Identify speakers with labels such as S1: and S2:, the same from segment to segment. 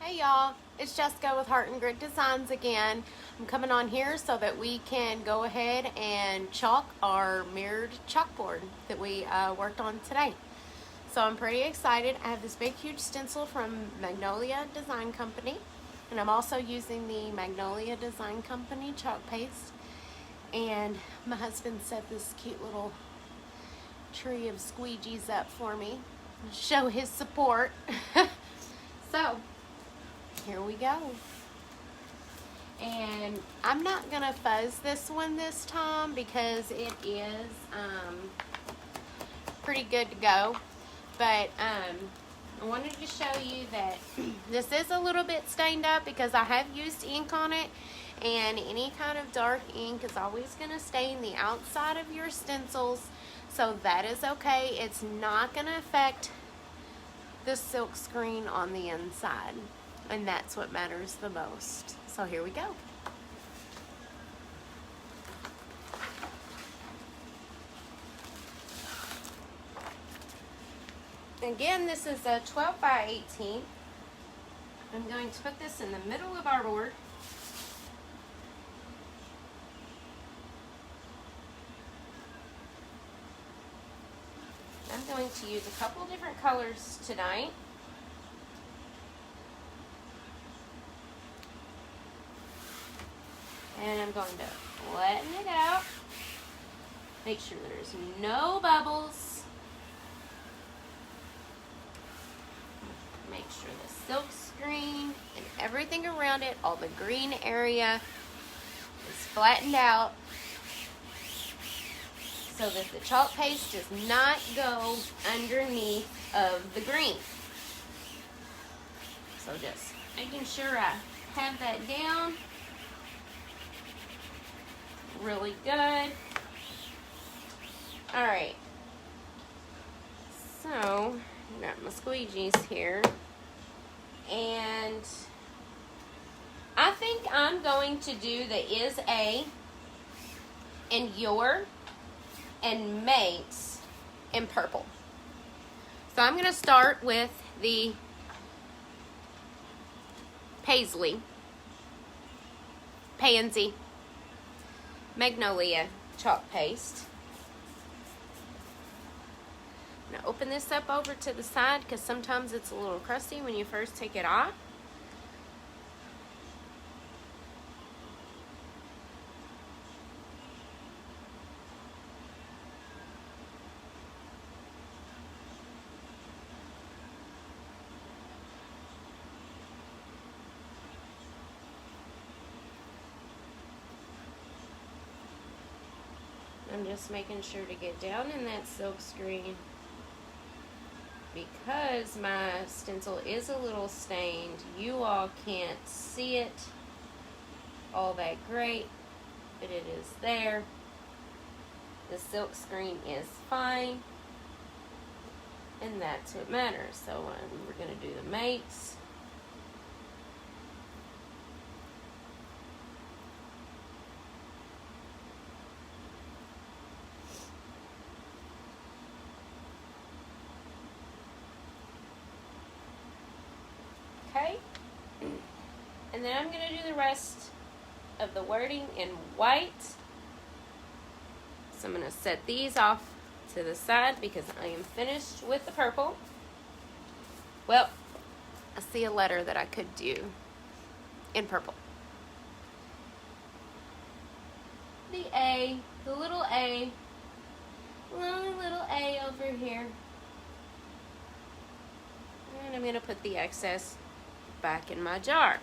S1: Hey y'all, it's Jessica with Heart and Grit Designs again. I'm coming on here so that we can go ahead and chalk our mirrored chalkboard that we worked on today. So I'm pretty excited. I have this big huge stencil from Magnolia Design Company, and I'm also using the Magnolia Design Company chalk paste. And my husband set this cute little tree of squeegees up for me to show his support. So here we go. And I'm not gonna fuzz this one this time because it is pretty good to go. But I wanted to show you that this is a little bit stained up because I have used ink on it, and any kind of dark ink is always gonna stain the outside of your stencils, so that is okay. It's not gonna affect the silk screen on the inside, and that's what matters the most. So here we go. Again, this is a 12 by 18. I'm going to put this in the middle of our board. I'm going to use a couple different colors tonight. And I'm going to flatten it out. Make sure there's no bubbles. Make sure the silk screen and everything around it, all the green area, is flattened out so that the chalk paste does not go underneath of the green. So just making sure I have that down really good. All right, so I've got my squeegees here, and I think I'm going to do the is a and your and makes in purple. So I'm going to start with the Paisley, Pansy, Magnolia chalk paste. I'm going to open this up over to the side because sometimes it's a little crusty when you first take it off. I'm just making sure to get down in that silk screen because my stencil is a little stained. You all can't see it all that great, but it is there. The silk screen is fine, and that's what matters. So we're going to do the makes. Okay, and then I'm going to do the rest of the wording in white. So I'm going to set these off to the side because I am finished with the purple. Well, I see a letter that I could do in purple. The A, the little A, lonely little A over here. And I'm going to put the excess back in my jar.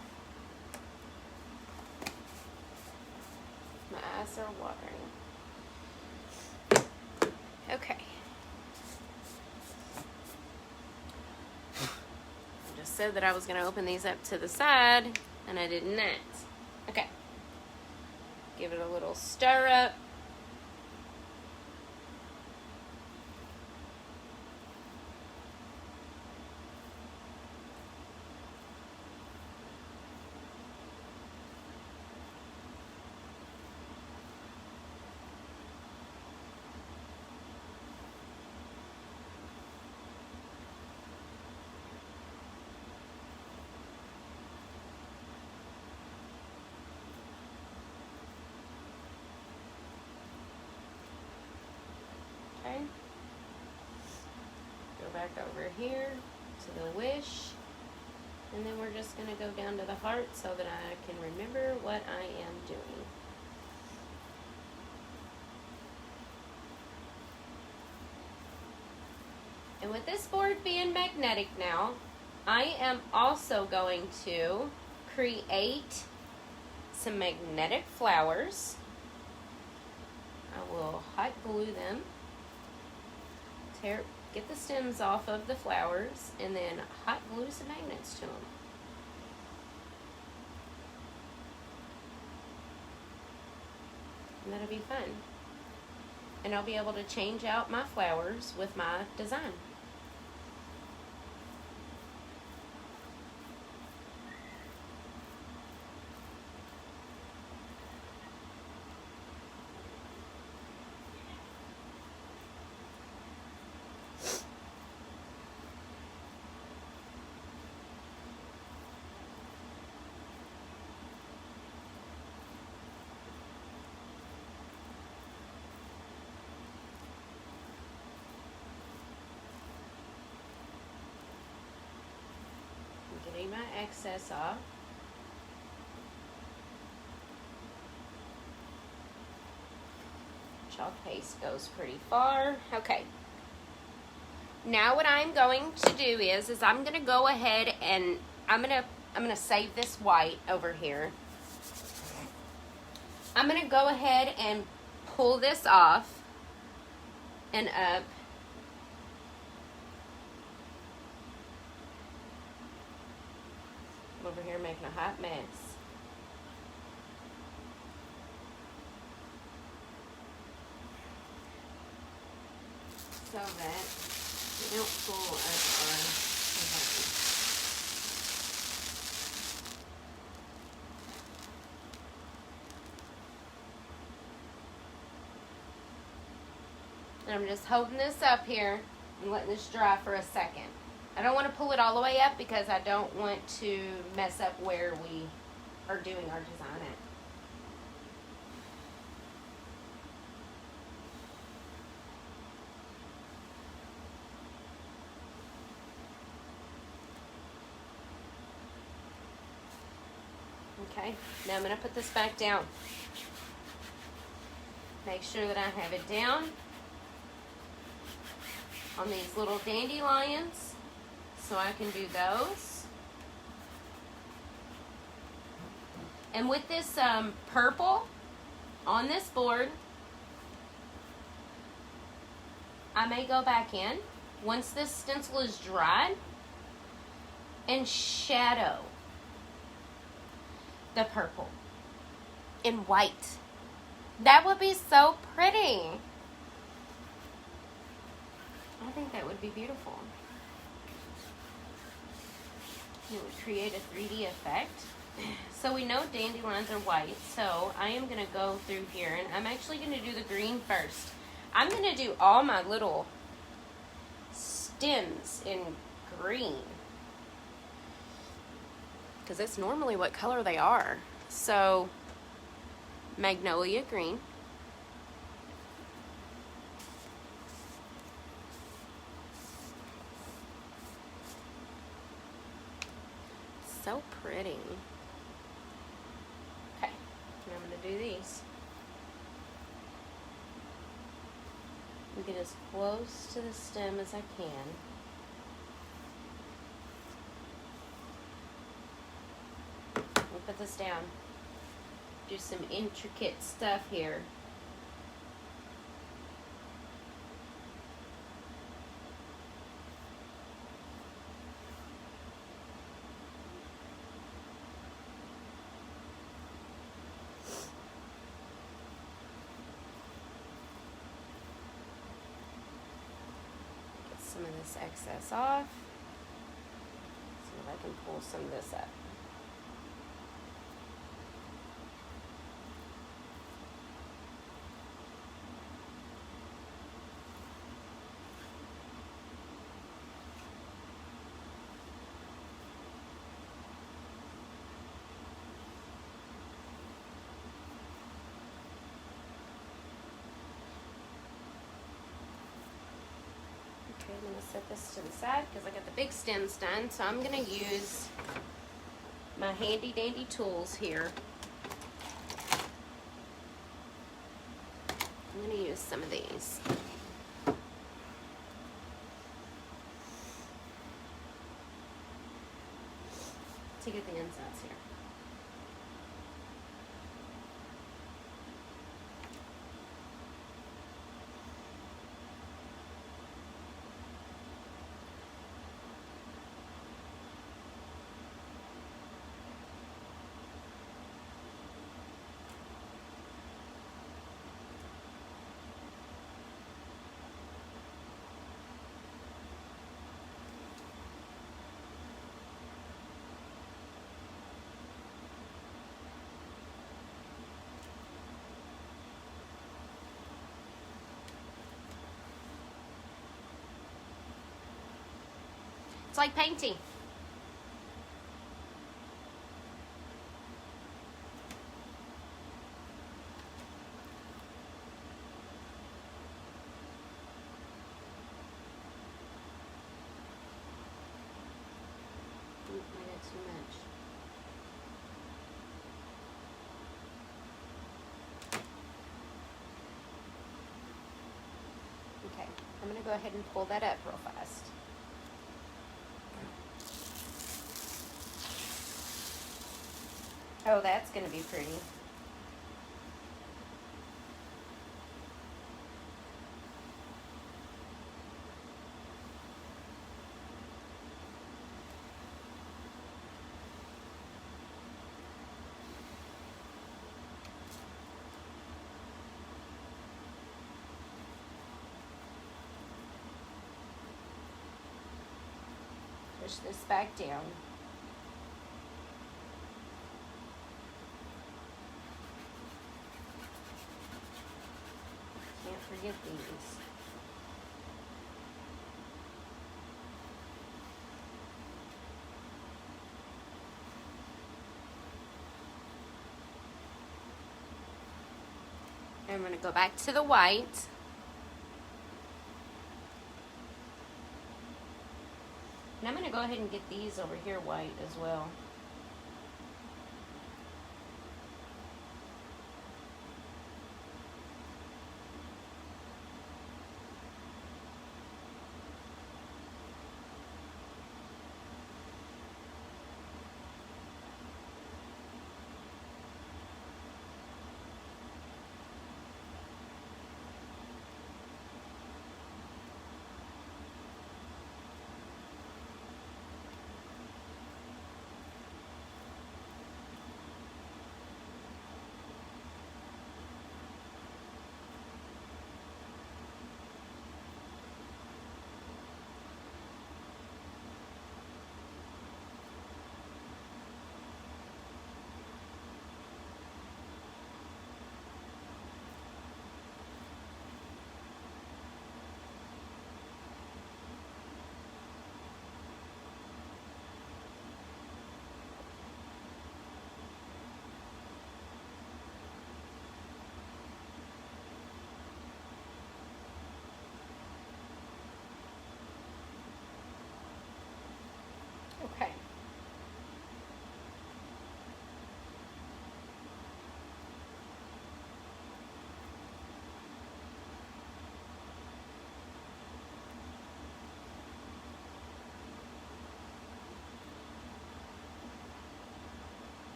S1: My eyes are watering. Okay. I just said that I was going to open these up to the side, and I did not. Okay. Give it a little stir up. back over here to the wish. And then we're just going to go down to the heart so that I can remember what I am doing. And with this board being magnetic now, I am also going to create some magnetic flowers. I will hot glue them, get the stems off of the flowers, and then hot glue some magnets to them. And that'll be fun. And I'll be able to change out my flowers with my design. Getting my excess off. Chalk paste goes pretty far. Okay. Now what I'm going to do is I'm going to go ahead and I'm going to save this white over here. I'm going to go ahead and pull this off and up. Over here making a hot mess. So that we don't pull up our and I'm just holding this up here and letting this dry for a second. I don't want to pull it all the way up because I don't want to mess up where we are doing our design at. Okay, now I'm going to put this back down. Make sure that I have it down on these little dandelions. So I can do those. And with this purple on this board, I may go back in once this stencil is dried and shadow the purple in white. That would be so pretty. I think that would be beautiful. It would create a 3D effect. So we know dandelions are white, so I am going to go through here, and I'm actually going to do the green first. I'm going to do all my little stems in green, because that's normally what color they are. So Magnolia green. So pretty. Okay, now I'm going to do these. We get as close to the stem as I can. We'll put this down. Do some intricate stuff here. Some of this excess off so that I can pull some of this up. I'm going to set this to the side because I got the big stems done. So I'm going to use my handy dandy tools here. I'm going to use some of these. To get the insides here. It's like painting. Ooh, I got too much. Okay, I'm going to go ahead and pull that up real fast. Oh, that's going to be pretty. Push this back down. Can't forget these. I'm going to go back to the white. And I'm going to go ahead and get these over here white as well. Okay.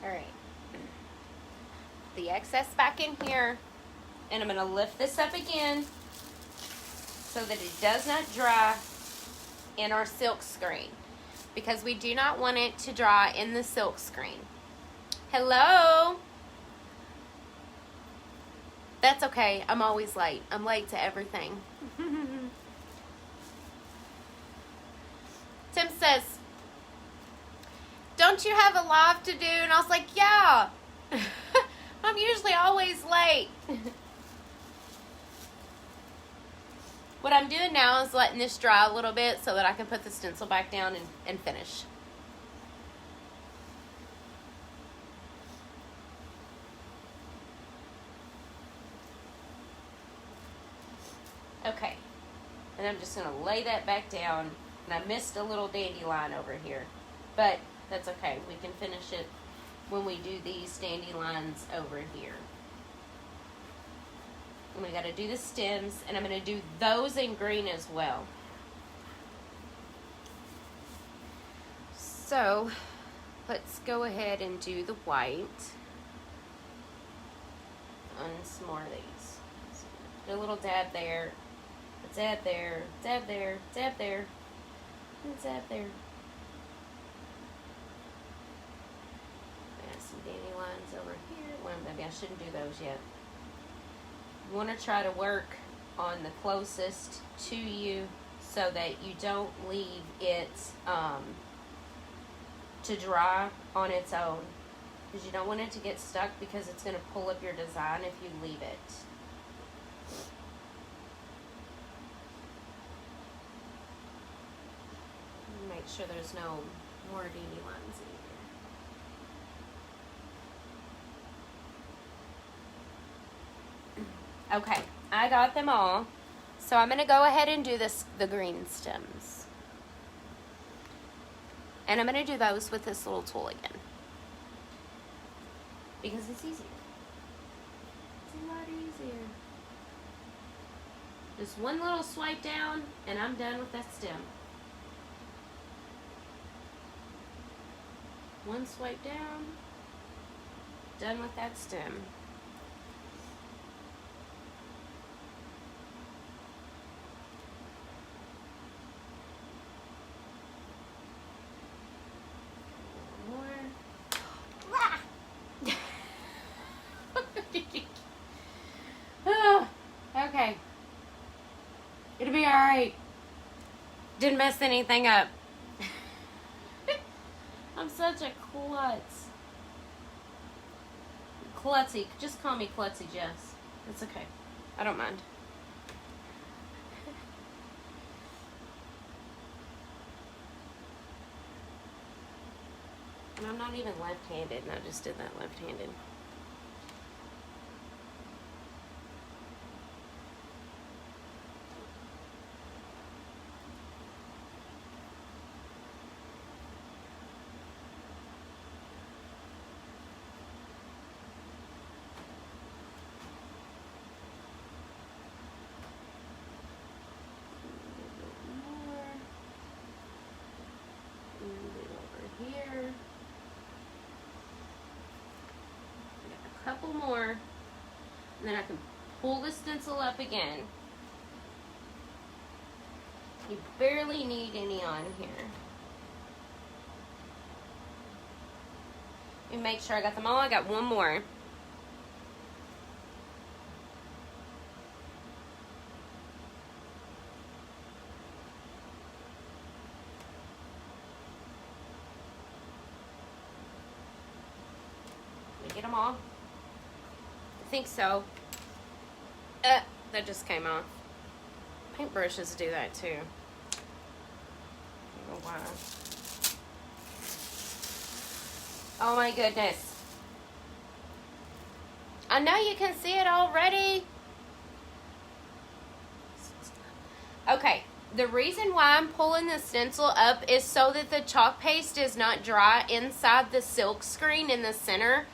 S1: All right. The excess back in here, and I'm going to lift this up again so that it does not dry in our silk screen, because we do not want it to dry in the silk screen. Hello? That's okay. I'm always late. I'm late to everything. Tim says, don't you have a live to do? And I was like, yeah. I'm usually always late. What I'm doing now is letting this dry a little bit so that I can put the stencil back down and finish. Okay, and I'm just going to lay that back down. And I missed a little dandelion over here, but that's okay. We can finish it when we do these dandelions over here. And we got to do the stems, and I'm going to do those in green as well. So let's go ahead and do the white on some more of these. So put a little dab there, a dab there, dab there, dab there, and dab there. I got some dandelions over here. Well, maybe I shouldn't do those yet. You want to try to work on the closest to you so that you don't leave it to dry on its own, because you don't want it to get stuck, because it's going to pull up your design if you leave it. Make sure there's no more dandelions in here. Okay, I got them all. So I'm going to go ahead and do the green stems. And I'm going to do those with this little tool again, because it's easier. It's a lot easier. Just one little swipe down and I'm done with that stem. One swipe down, done with that stem. Okay. It'll be alright. Didn't mess anything up. I'm such a klutz. Klutzy. Just call me Klutzy Jess. It's okay. I don't mind. And I'm not even left-handed, and I just did that left-handed. Here. A couple more, and then I can pull the stencil up again. You barely need any on here. And make sure I got them all. I got one more. Get them all? I think so. That just came off. Paintbrushes do that too. I don't know why. Oh my goodness. I know you can see it already. Okay. The reason why I'm pulling the stencil up is so that the chalk paste is not dry inside the silk screen in the center.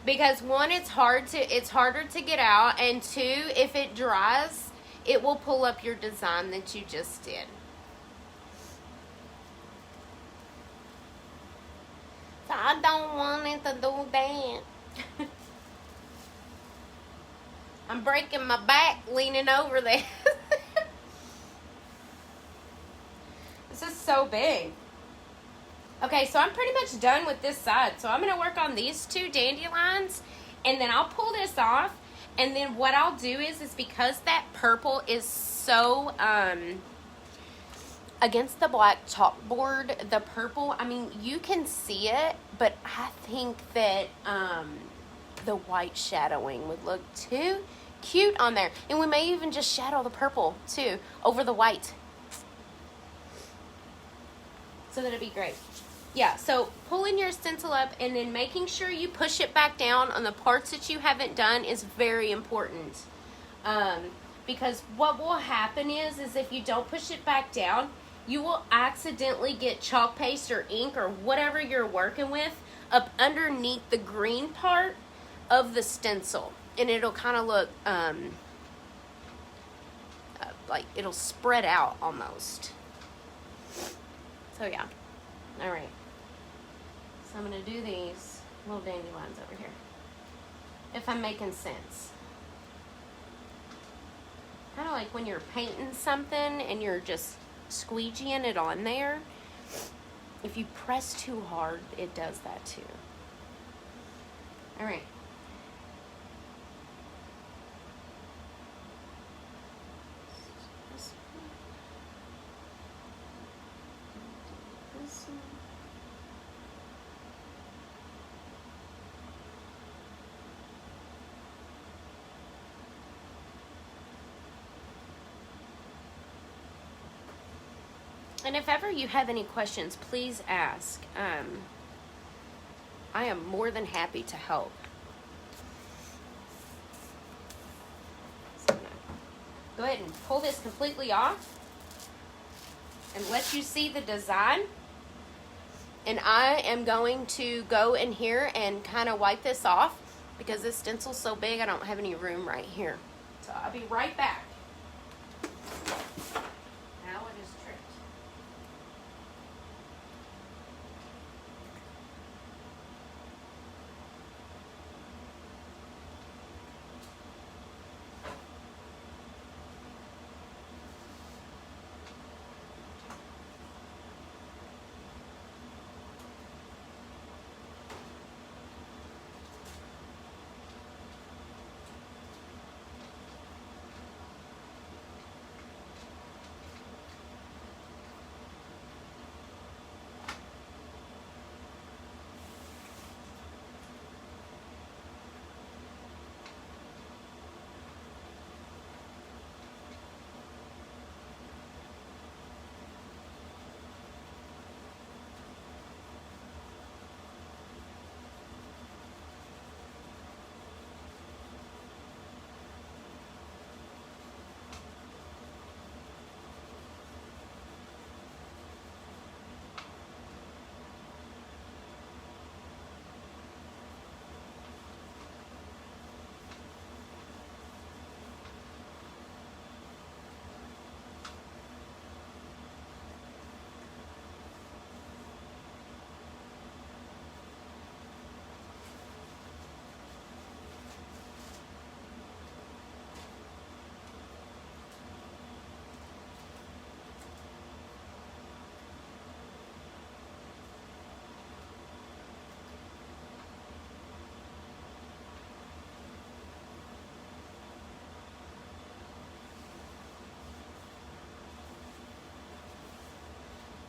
S1: Because one, it's harder to get out, and two, if it dries, it will pull up your design that you just did. So I don't want it to do that. I'm breaking my back leaning over this. This is so big. Okay, so I'm pretty much done with this side. So I'm going to work on these two dandelions, and then I'll pull this off. And then what I'll do is because that purple is so against the black chalkboard, the purple, I mean, you can see it, but I think that the white shadowing would look too cute on there. And we may even just shadow the purple too over the white. So that'd be great. Yeah, so pulling your stencil up and then making sure you push it back down on the parts that you haven't done is very important. Because what will happen is if you don't push it back down, you will accidentally get chalk paste or ink or whatever you're working with up underneath the green part of the stencil. And it'll kind of look like it'll spread out almost. So yeah, all right. So I'm going to do these little dandelions over here, if I'm making sense. Kind of like when you're painting something and you're just squeegeeing it on there. If you press too hard, it does that too. All right. And if ever you have any questions, please ask. I am more than happy to help. So I'm gonna go ahead and pull this completely off and let you see the design. And I am going to go in here and kind of wipe this off because this stencil's so big I don't have any room right here. So I'll be right back.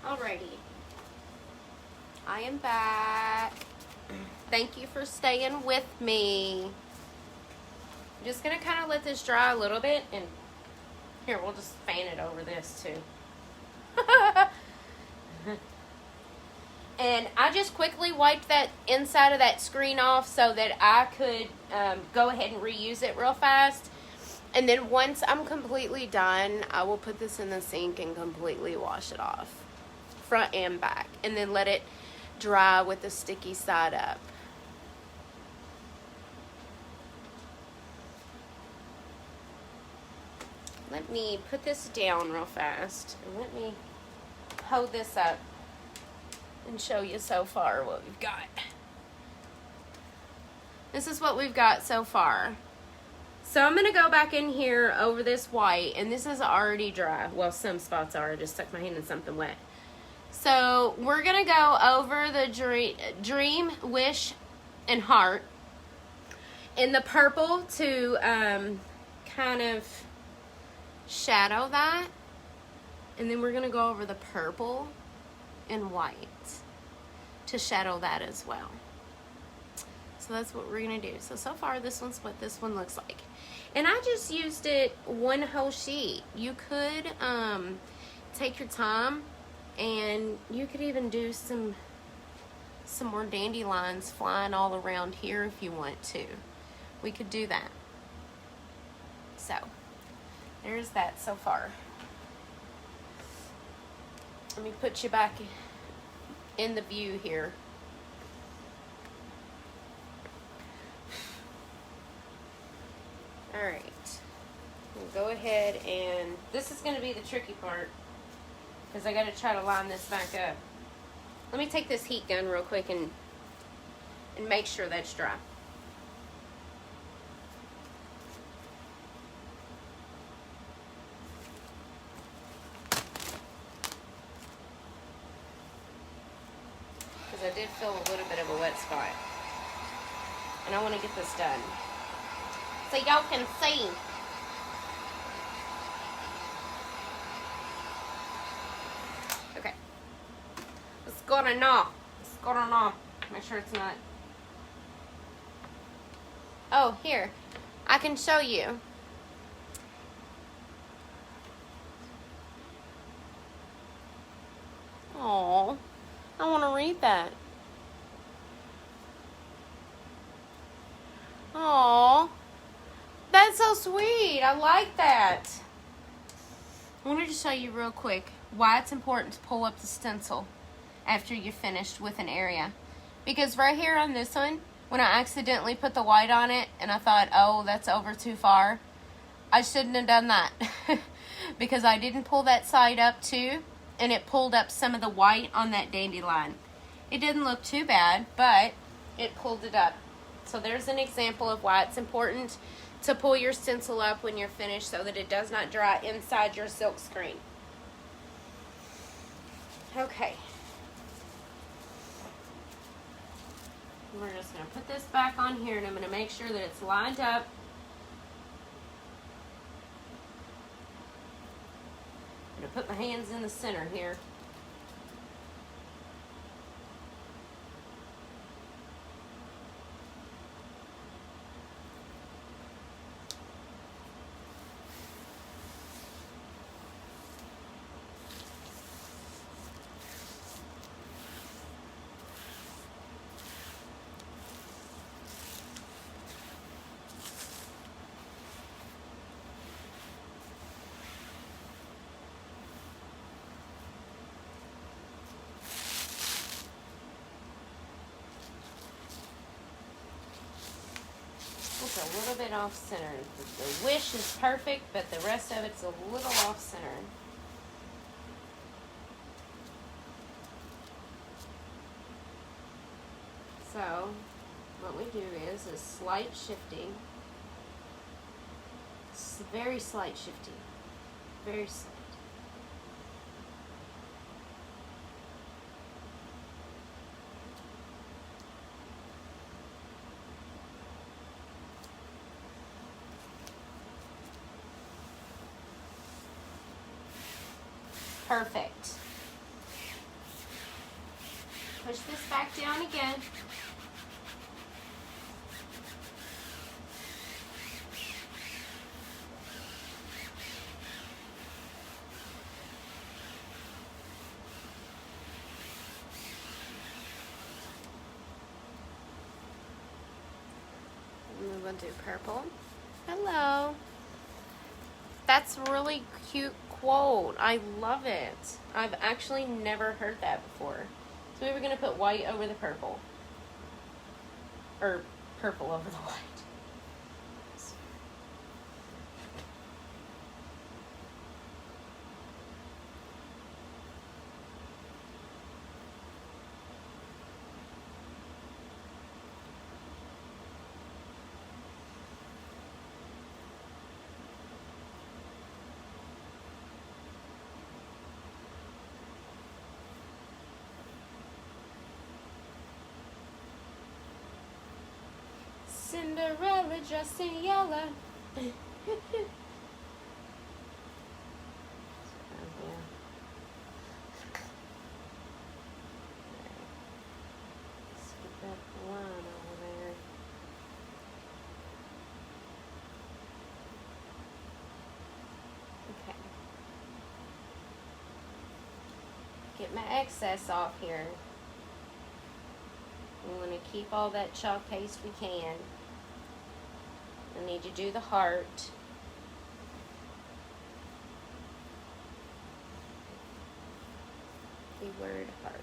S1: Alrighty, I am back. Thank you for staying with me. I'm just gonna kind of let this dry a little bit, and here, we'll just fan it over this too. And I just quickly wiped that inside of that screen off so that I could go ahead and reuse it real fast. And then once I'm completely done, I will put this in the sink and completely wash it off, front and back, and then let it dry with the sticky side up. Let me put this down real fast, and let me hold this up and show you so far what we've got. This is what we've got so far. So I'm going to go back in here over this white, and this is already dry. Well, some spots are. I just stuck my hand in something wet. So we're going to go over the dream, wish, and heart in the purple to kind of shadow that. And then we're going to go over the purple and white to shadow that as well. So that's what we're gonna do. So far this one's what this one looks like. And I just used it one whole sheet. You could take your time, and you could even do some more dandelions flying all around here if you want to. We could do that. So there's that so far. Let me put you back in the view here. All right, we'll go ahead, and this is going to be the tricky part because I got to try to line this back up. Let me take this heat gun real quick and make sure that's dry. Because I did feel a little bit of a wet spot, and I want to get this done so y'all can see. Okay. It's gonna gnaw. It's gonna gnaw. Make sure it's not. Oh, here. I can show you. Oh, I want to read that. Oh, that's so sweet. I like that. I wanted to show you real quick why it's important to pull up the stencil after you're finished with an area. Because right here on this one, when I accidentally put the white on it and I thought, oh, that's over too far, I shouldn't have done that. Because I didn't pull that side up too, and it pulled up some of the white on that dandelion. It didn't look too bad, but it pulled it up. So there's an example of why it's important to pull your stencil up when you're finished so that it does not dry inside your silk screen. Okay. We're just going to put this back on here, and I'm going to make sure that it's lined up. I'm going to put my hands in the center here. It's a little bit off center. The wish is perfect, but the rest of it's a little off center. So what we do is a slight shifting. It's very slight shifting. Very slight. Perfect. Push this back down again. And we're going to do purple. Hello. That's really cute quote. I love it. I've actually never heard that before. So we were going to put white over the purple. Or purple over the white. Cinderella dressed in yellow. Let's get that line over there. get my excess off here. We want to keep all that chalk paste we can. I need to do the heart. The word heart.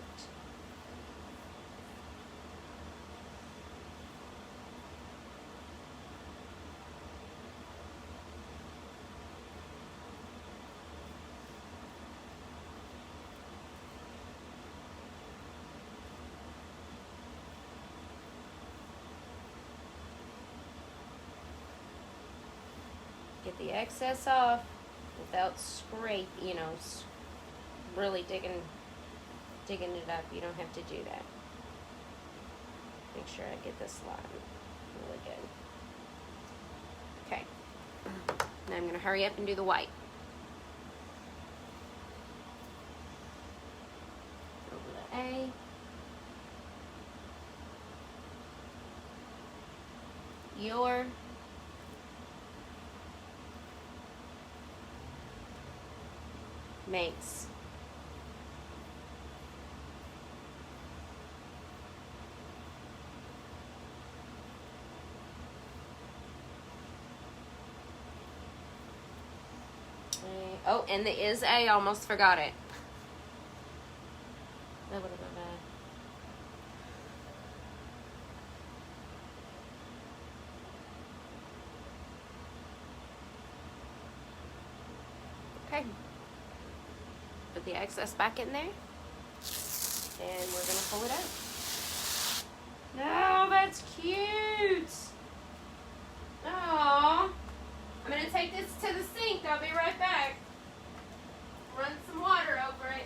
S1: Get the excess off without really digging it up. You don't have to do that. Make sure I get this line really good. Okay. Now I'm going to hurry up and do the white. Over the A. Your. Makes. Oh, and the is A, almost forgot it. Okay. Put the excess back in there. And we're going to pull it out. Oh, that's cute. Oh. I'm going to take this to the sink. I'll be right back. Run some water over it.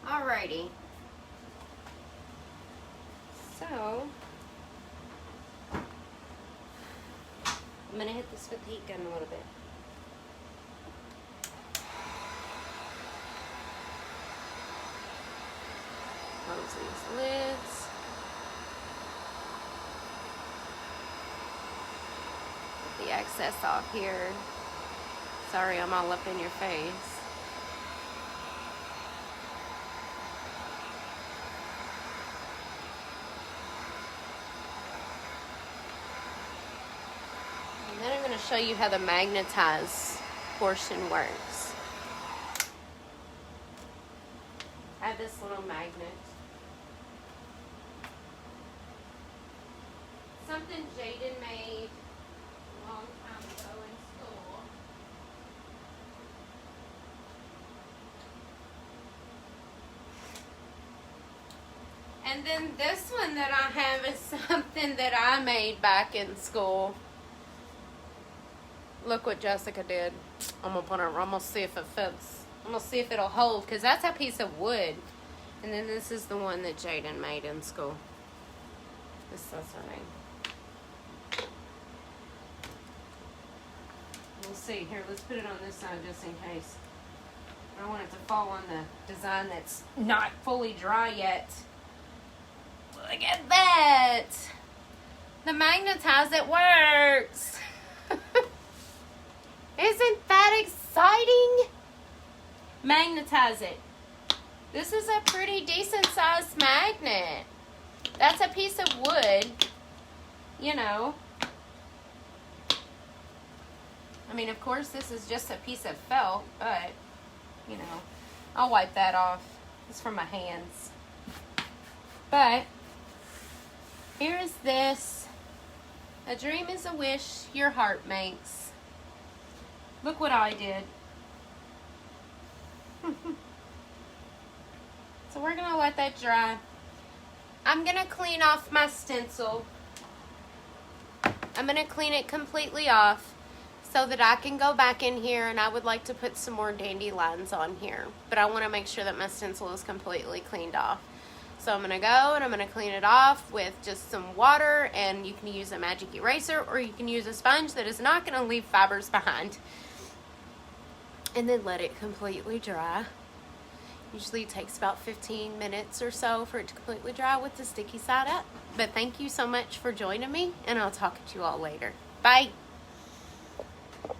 S1: Alrighty. So, I'm going to hit this with the heat gun a little bit. Close these lids. Get the excess off here. Sorry, I'm all up in your face. And then I'm going to show you how the magnetize portion works. I have this little magnet. Something Jaden made a long time ago in school. And then this one that I have is something that I made back in school. Look what Jessica did. I'm gonna put it. I'm gonna see if it fits. I'm gonna see if it'll hold, because that's a piece of wood. And then this is the one that Jaden made in school. That's her name. We'll see. Here, let's put it on this side just in case. I don't want it to fall on the design that's not fully dry yet. Look at that! The magnetize, it works! Isn't that exciting? Magnetize it. This is a pretty decent sized magnet. That's a piece of wood, you know. I mean, of course, this is just a piece of felt, but, you know, I'll wipe that off. It's from my hands. But, here is this. A dream is a wish your heart makes. Look what I did. So we're going to let that dry. I'm going to clean off my stencil. I'm going to clean it completely off so that I can go back in here, and I would like to put some more dandelions on here. But I want to make sure that my stencil is completely cleaned off. So I'm going to go and I'm going to clean it off with just some water, and you can use a magic eraser or you can use a sponge that is not going to leave fibers behind. And then let it completely dry. Usually it takes about 15 minutes or so for it to completely dry with the sticky side up. But thank you so much for joining me, and I'll talk to you all later. Bye.